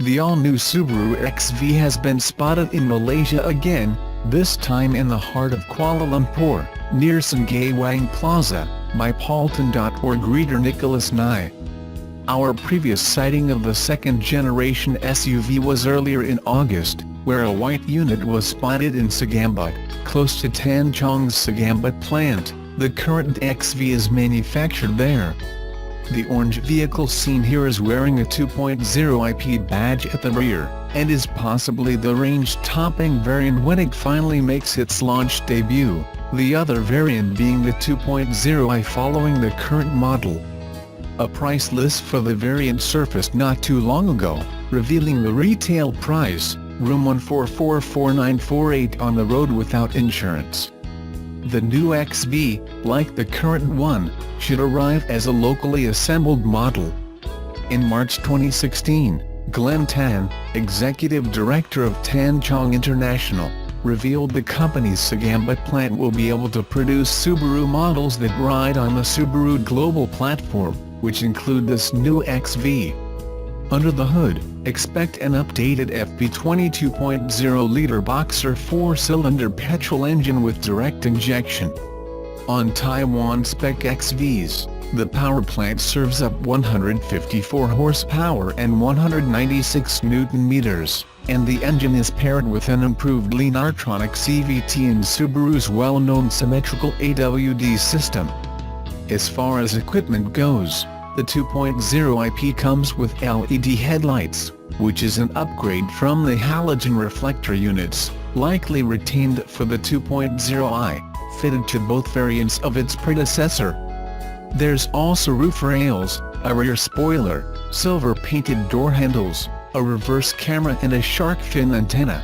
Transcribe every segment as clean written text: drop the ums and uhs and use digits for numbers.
The all-new Subaru XV has been spotted in Malaysia again, this time in the heart of Kuala Lumpur, near Sungei Wang Plaza, by Palton.org reader Nicholas Nyy. Our previous sighting of the second-generation SUV was earlier in August, where a white unit was spotted in Segambut, close to Chong's Segambut plant. The current XV is manufactured there. The orange vehicle seen here is wearing a 2.0i-P badge at the rear, and is possibly the range-topping variant when it finally makes its launch debut, the other variant being the 2.0i following the current model. A price list for the variant surfaced not too long ago, revealing the retail price, $144,4948 on the road without insurance. The new XV, like the current one, should arrive as a locally assembled model. In March 2016, Glenn Tan, executive director of Chong International, revealed the company's Segambut plant will be able to produce Subaru models that ride on the Subaru global platform, which include this new XV. Under the hood, expect an updated FP20 2.0-liter boxer 4-cylinder petrol engine with direct injection. On Taiwan-spec XVs, the power plant serves up 154 horsepower and 196 Nm, and the engine is paired with an improved Lean-Artronic CVT in Subaru's well-known symmetrical AWD system. As far as equipment goes, the 2.0i-P comes with LED headlights, which is an upgrade from the halogen reflector units, likely retained for the 2.0i, fitted to both variants of its predecessor. There's also roof rails, a rear spoiler, silver-painted door handles, a reverse camera and a shark fin antenna.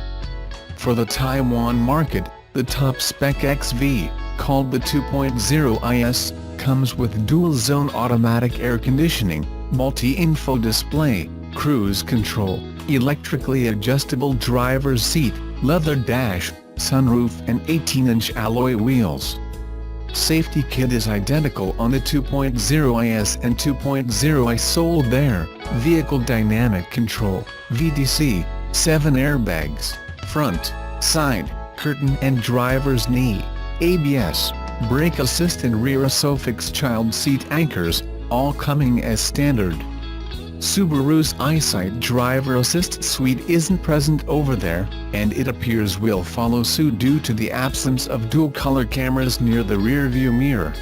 For the Taiwan market, the top-spec XV, called the 2.0i-S, comes with dual-zone automatic air conditioning, multi-info display, cruise control, electrically adjustable driver's seat, leather dash, sunroof and 18-inch alloy wheels. Safety kit is identical on the 2.0i-S and 2.0i sold there, vehicle dynamic control, VDC, 7 airbags, front, side, curtain and driver's knee, ABS, brake assist and rear ISOFIX child seat anchors, all coming as standard. Subaru's EyeSight driver assist suite isn't present over there, and it appears will follow suit due to the absence of dual-color cameras near the rear-view mirror.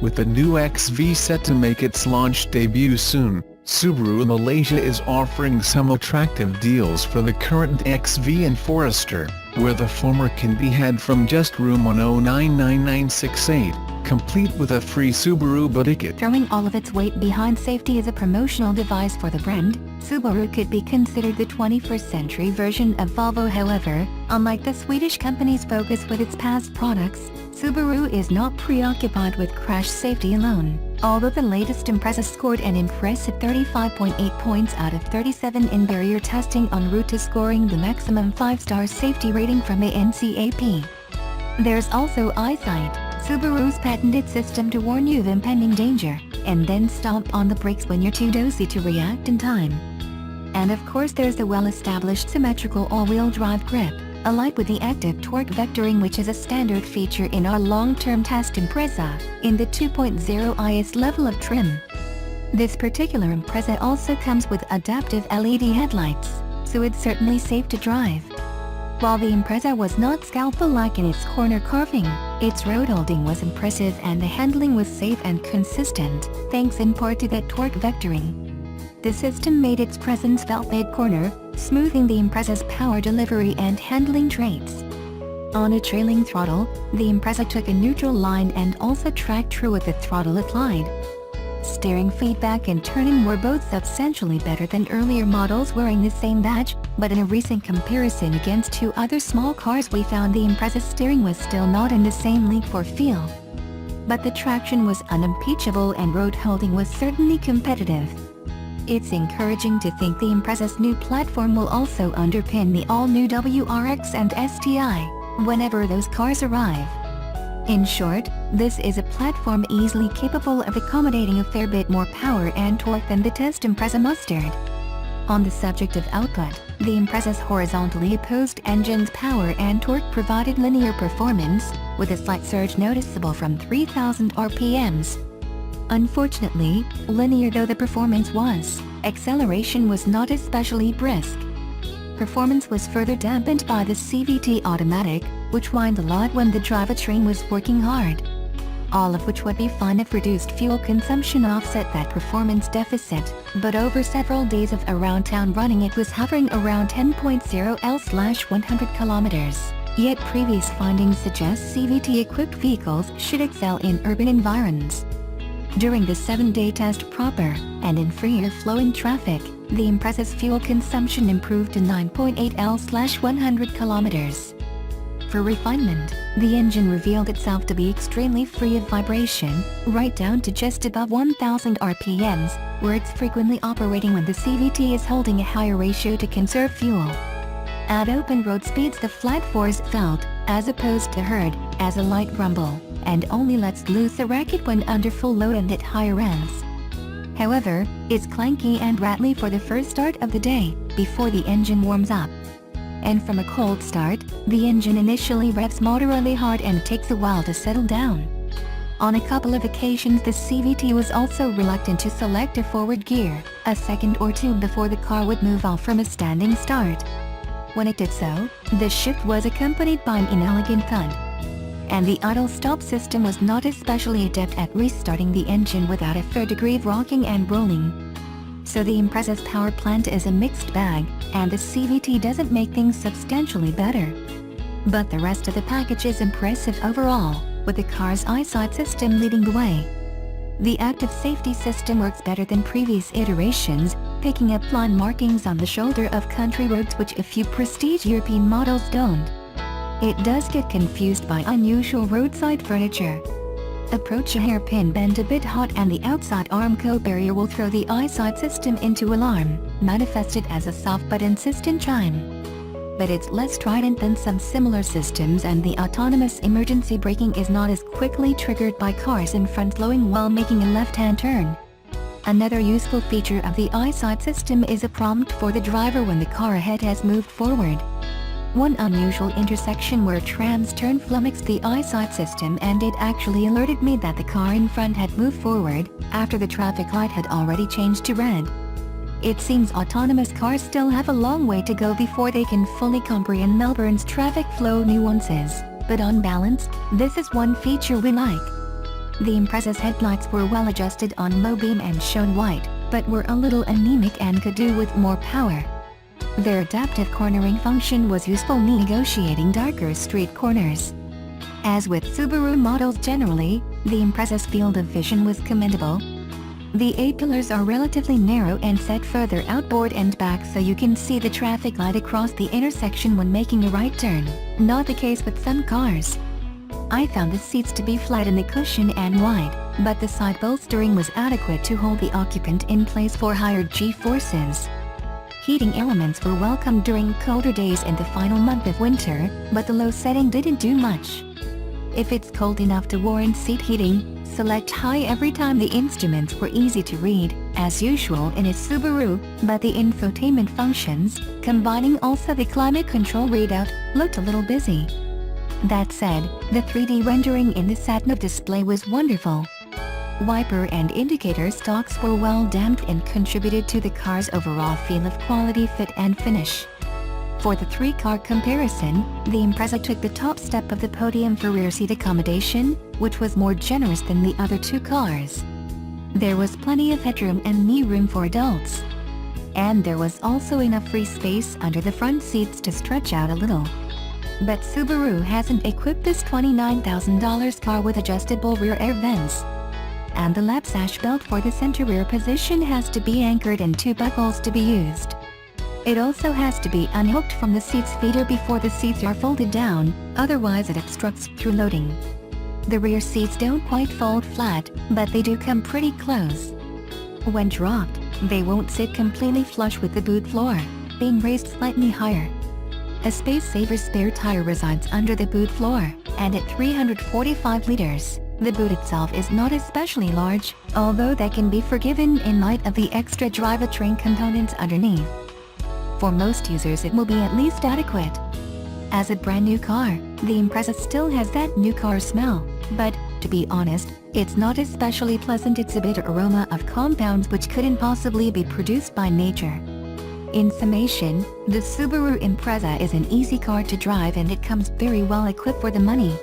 With the new XV set to make its launch debut soon, Subaru Malaysia is offering some attractive deals for the current XV and Forester, where the former can be had from just $109,968, complete with a free Subaru ticket. Throwing all of its weight behind safety as a promotional device for the brand, Subaru could be considered the 21st century version of Volvo. However, unlike the Swedish company's focus with its past products, Subaru is not preoccupied with crash safety alone. Although the latest Impreza scored an impressive 35.8 points out of 37 in barrier testing en route to scoring the maximum 5-star safety rating from the NCAP. There's also EyeSight, Subaru's patented system to warn you of impending danger, and then stomp on the brakes when you're too dozy to react in time. And of course there's the well-established symmetrical all-wheel drive grip, allied with the active torque vectoring, which is a standard feature in our long-term test Impreza, in the 2.0i-S level of trim. This particular Impreza also comes with adaptive LED headlights, so it's certainly safe to drive. While the Impreza was not scalpel-like in its corner carving, its road holding was impressive and the handling was safe and consistent, thanks in part to that torque vectoring. The system made its presence felt mid-corner, smoothing the Impreza's power delivery and handling traits. On a trailing throttle, the Impreza took a neutral line and also tracked true with the throttle applied. Steering feedback and turning were both substantially better than earlier models wearing the same badge, but in a recent comparison against two other small cars we found the Impreza's steering was still not in the same league for feel. But the traction was unimpeachable and road holding was certainly competitive. It's encouraging to think the Impreza's new platform will also underpin the all-new WRX and STI, whenever those cars arrive. In short, this is a platform easily capable of accommodating a fair bit more power and torque than the test Impreza mustered. On the subject of output, the Impreza's horizontally opposed engine's power and torque provided linear performance, with a slight surge noticeable from 3,000 RPMs. Unfortunately, linear though the performance was, acceleration was not especially brisk. Performance was further dampened by the CVT automatic, which whined a lot when the drivetrain was working hard. All of which would be fine if reduced fuel consumption offset that performance deficit, but over several days of around town running it was hovering around 10.0 L/100 kilometers. Yet previous findings suggest CVT-equipped vehicles should excel in urban environs. During the 7-day test proper, and in freer flowing traffic, the Impreza's fuel consumption improved to 9.8 L/100 kilometers. For refinement, the engine revealed itself to be extremely free of vibration, right down to just above 1000 RPMs, where it's frequently operating when the CVT is holding a higher ratio to conserve fuel. At open road speeds the flat fours felt, as opposed to heard, as a light rumble, and only lets loose a racket when under full load and at higher revs. However, it's clanky and rattly for the first start of the day, before the engine warms up. And from a cold start, the engine initially revs moderately hard and takes a while to settle down. On a couple of occasions the CVT was also reluctant to select a forward gear, a second or two before the car would move off from a standing start. When it did so, the shift was accompanied by an inelegant thud. And the idle-stop system was not especially adept at restarting the engine without a fair degree of rocking and rolling. So the Impreza's power plant is a mixed bag, and the CVT doesn't make things substantially better. But the rest of the package is impressive overall, with the car's eyesight system leading the way. The active safety system works better than previous iterations, picking up line markings on the shoulder of country roads which a few prestige European models don't. It does get confused by unusual roadside furniture. Approach a hairpin bend a bit hot and the outside Armco barrier will throw the eyesight system into alarm, manifested as a soft but insistent chime. But it's less strident than some similar systems and the autonomous emergency braking is not as quickly triggered by cars in front slowing while making a left-hand turn. Another useful feature of the eyesight system is a prompt for the driver when the car ahead has moved forward. One unusual intersection where trams turn flummoxed the eyesight system and it actually alerted me that the car in front had moved forward, after the traffic light had already changed to red. It seems autonomous cars still have a long way to go before they can fully comprehend Melbourne's traffic flow nuances, but on balance, this is one feature we like. The Impreza's headlights were well adjusted on low beam and shone white, but were a little anemic and could do with more power. Their adaptive cornering function was useful negotiating darker street corners. As with Subaru models generally, the Impreza's field of vision was commendable. The A-pillars are relatively narrow and set further outboard and back so you can see the traffic light across the intersection when making a right turn, not the case with some cars. I found the seats to be flat in the cushion and wide, but the side bolstering was adequate to hold the occupant in place for higher G-forces. Heating elements were welcome during colder days in the final month of winter, but the low setting didn't do much. If it's cold enough to warrant seat heating, select high every time. The instruments were easy to read, as usual in a Subaru, but the infotainment functions, combining also the climate control readout, looked a little busy. That said, the 3D rendering in the sat-nav display was wonderful. Wiper and indicator stalks were well damped and contributed to the car's overall feel of quality, fit and finish. For the three-car comparison, the Impreza took the top step of the podium for rear seat accommodation, which was more generous than the other two cars. There was plenty of headroom and knee room for adults. And there was also enough free space under the front seats to stretch out a little. But Subaru hasn't equipped this $29,000 car with adjustable rear air vents. And the lap sash belt for the center rear position has to be anchored and two buckles to be used. It also has to be unhooked from the seat's feeder before the seats are folded down, otherwise it obstructs through loading. The rear seats don't quite fold flat, but they do come pretty close. When dropped, they won't sit completely flush with the boot floor, being raised slightly higher. A space-saver spare tire resides under the boot floor, and at 345 liters. The boot itself is not especially large, although that can be forgiven in light of the extra drivetrain components underneath. For most users it will be at least adequate. As a brand new car, the Impreza still has that new car smell, but, to be honest, it's not especially pleasant. It's a bitter aroma of compounds which couldn't possibly be produced by nature. In summation, the Subaru Impreza is an easy car to drive and it comes very well equipped for the money.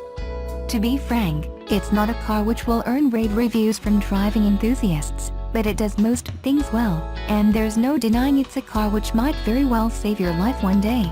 To be frank, it's not a car which will earn rave reviews from driving enthusiasts, but it does most things well, and there's no denying it's a car which might very well save your life one day.